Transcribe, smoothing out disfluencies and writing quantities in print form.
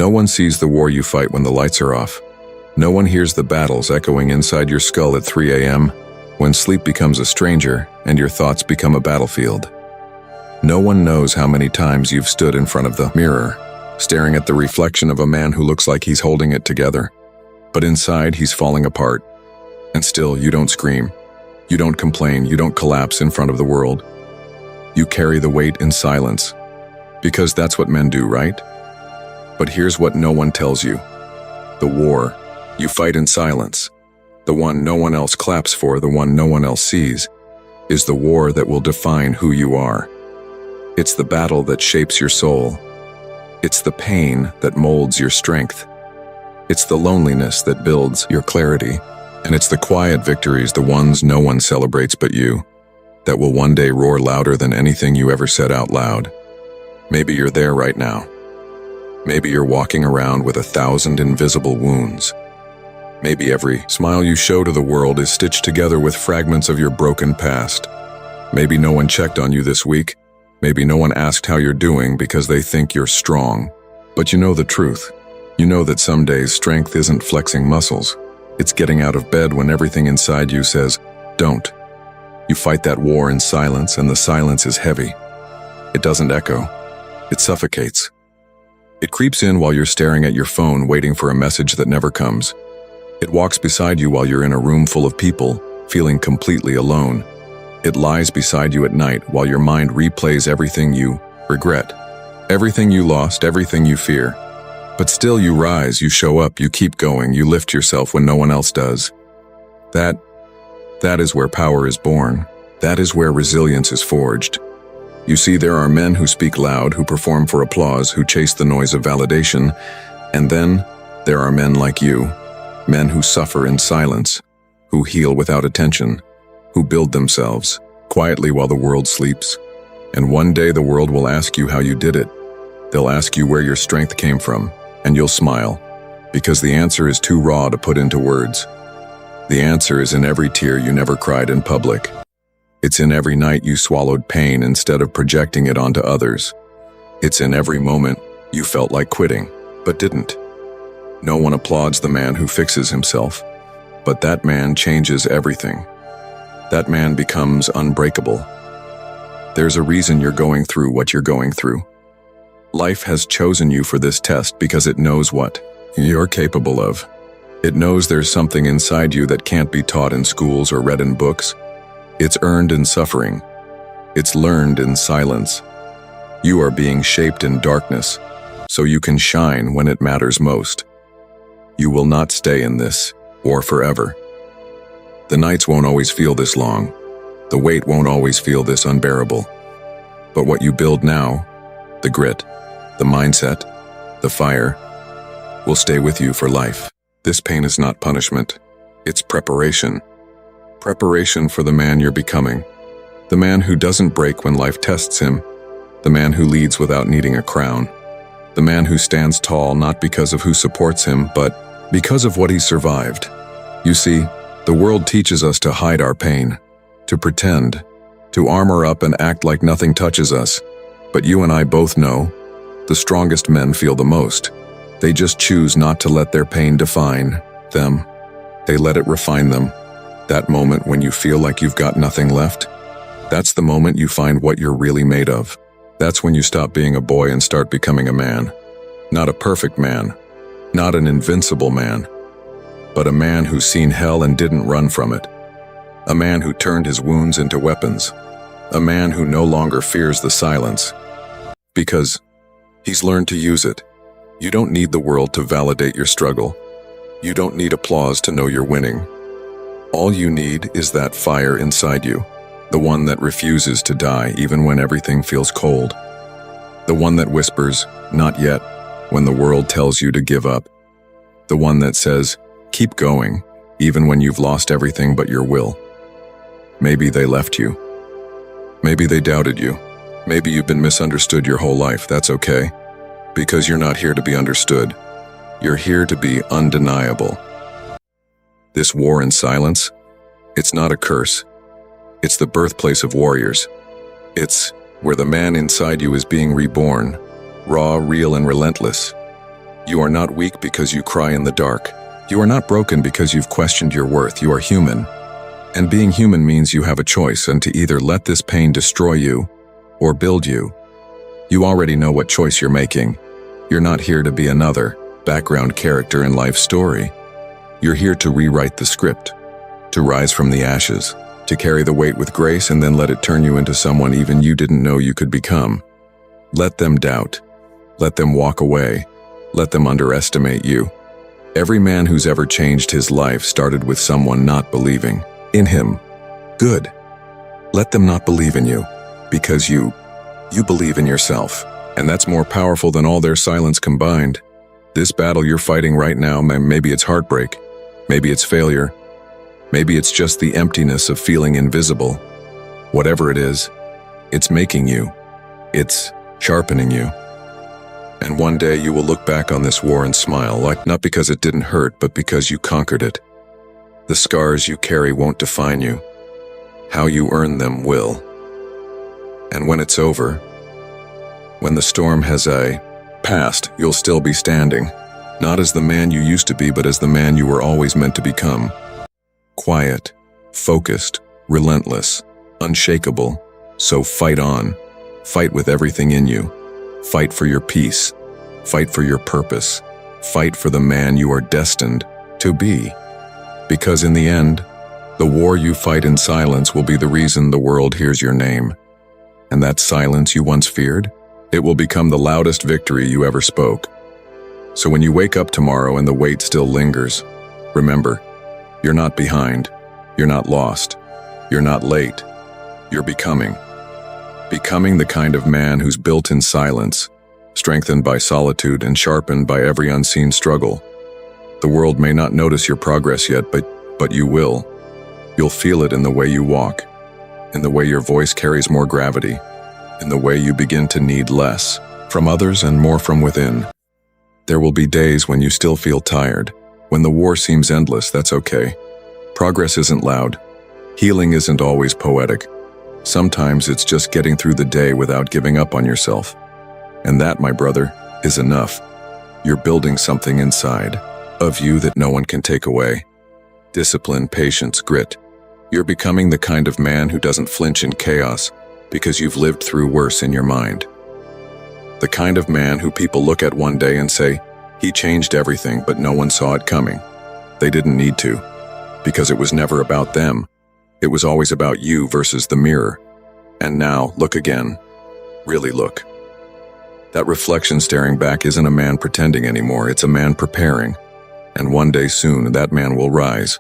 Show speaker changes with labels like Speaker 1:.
Speaker 1: No one sees the war you fight when the lights are off. No one hears the battles echoing inside your skull at 3 a.m. when sleep becomes a stranger and your thoughts become a battlefield. No one knows how many times you've stood in front of the mirror, staring at the reflection of a man who looks like he's holding it together. But inside, he's falling apart. And still, you don't scream. You don't complain. You don't collapse in front of the world. You carry the weight in silence. Because that's what men do, right? But here's what no one tells you. The war you fight in silence, the one no one else claps for, the one no one else sees, is the war that will define who you are. It's the battle that shapes your soul. It's the pain that molds your strength. It's the loneliness that builds your clarity. And it's the quiet victories, the ones no one celebrates but you, that will one day roar louder than anything you ever said out loud. Maybe you're there right now. Maybe you're walking around with 1,000 invisible wounds. Maybe every smile you show to the world is stitched together with fragments of your broken past. Maybe no one checked on you this week. Maybe no one asked how you're doing because they think you're strong. But you know the truth. You know that some days strength isn't flexing muscles. It's getting out of bed when everything inside you says, don't. You fight that war in silence, and the silence is heavy. It doesn't echo. It suffocates. It creeps in while you're staring at your phone, waiting for a message that never comes. It walks beside you while you're in a room full of people, feeling completely alone. It lies beside you at night while your mind replays everything you regret, everything you lost, everything you fear. But still you rise, you show up, you keep going, you lift yourself when no one else does. That is where power is born. That is where resilience is forged. You see, there are men who speak loud, who perform for applause, who chase the noise of validation. And then there are men like you, men who suffer in silence, who heal without attention, who build themselves quietly while the world sleeps. And one day the world will ask you how you did it. They'll ask you where your strength came from, and you'll smile, because the answer is too raw to put into words. The answer is in every tear you never cried in public. It's in every night you swallowed pain instead of projecting it onto others. It's in every moment you felt like quitting, but didn't. No one applauds the man who fixes himself, but that man changes everything. That man becomes unbreakable. There's a reason you're going through what you're going through. Life has chosen you for this test because it knows what you're capable of. It knows there's something inside you that can't be taught in schools or read in books. It's earned in suffering. It's learned in silence. You are being shaped in darkness, so you can shine when it matters most. You will not stay in this war forever. The nights won't always feel this long. The weight won't always feel this unbearable. But what you build now, the grit, the mindset, the fire, will stay with you for life. This pain is not punishment. It's preparation. Preparation for the man you're becoming. The man who doesn't break when life tests him. The man who leads without needing a crown. The man who stands tall not because of who supports him, but because of what he survived. You see, the world teaches us to hide our pain, to pretend, to armor up and act like nothing touches us. But you and I both know, the strongest men feel the most. They just choose not to let their pain define them. They let it refine them. That moment when you feel like you've got nothing left, that's the moment you find what you're really made of. That's when you stop being a boy and start becoming a man. Not a perfect man, not an invincible man, but a man who's seen hell and didn't run from it. A man who turned his wounds into weapons. A man who no longer fears the silence, because he's learned to use it. You don't need the world to validate your struggle. You don't need applause to know you're winning. All you need is that fire inside you, the one that refuses to die even when everything feels cold. The one that whispers, "Not yet," when the world tells you to give up. The one that says, "Keep going," even when you've lost everything but your will. Maybe they left you. Maybe they doubted you. Maybe you've been misunderstood your whole life. That's okay, because you're not here to be understood. You're here to be undeniable. This war in silence, it's not a curse. It's the birthplace of warriors. It's where the man inside you is being reborn, raw, real, and relentless. You are not weak because you cry in the dark. You are not broken because you've questioned your worth. You are human. And being human means you have a choice, and to either let this pain destroy you or build you. You already know what choice you're making. You're not here to be another background character in life's story. You're here to rewrite the script, to rise from the ashes, to carry the weight with grace and then let it turn you into someone even you didn't know you could become. Let them doubt. Let them walk away. Let them underestimate you. Every man who's ever changed his life started with someone not believing in him. Good. Let them not believe in you, because you believe in yourself, and that's more powerful than all their silence combined. This battle you're fighting right now, maybe it's heartbreak, maybe it's failure, maybe it's just the emptiness of feeling invisible. Whatever it is, it's making you. It's sharpening you. And one day you will look back on this war and smile, like not because it didn't hurt, but because you conquered it. The scars you carry won't define you. How you earn them will. And when it's over, when the storm has passed, you'll still be standing, not as the man you used to be, but as the man you were always meant to become. Quiet, focused, relentless, unshakable. So fight on. Fight with everything in you. Fight for your peace. Fight for your purpose. Fight for the man you are destined to be. Because in the end, the war you fight in silence will be the reason the world hears your name. And that silence you once feared, it will become the loudest victory you ever spoke. So when you wake up tomorrow and the weight still lingers, remember, you're not behind, you're not lost, you're not late, you're becoming. Becoming the kind of man who's built in silence, strengthened by solitude and sharpened by every unseen struggle. The world may not notice your progress yet, but you will. You'll feel it in the way you walk, in the way your voice carries more gravity, in the way you begin to need less from others and more from within. There will be days when you still feel tired, when the war seems endless. That's okay. Progress isn't loud. Healing isn't always poetic. Sometimes it's just getting through the day without giving up on yourself. And that, my brother, is enough. You're building something inside of you that no one can take away. Discipline, patience, grit. You're becoming the kind of man who doesn't flinch in chaos because you've lived through worse in your mind. The kind of man who people look at one day and say, he changed everything, but no one saw it coming. They didn't need to, because it was never about them. It was always about you versus the mirror. And now, look again. Really look. That reflection staring back isn't a man pretending anymore, it's a man preparing. And one day soon, that man will rise.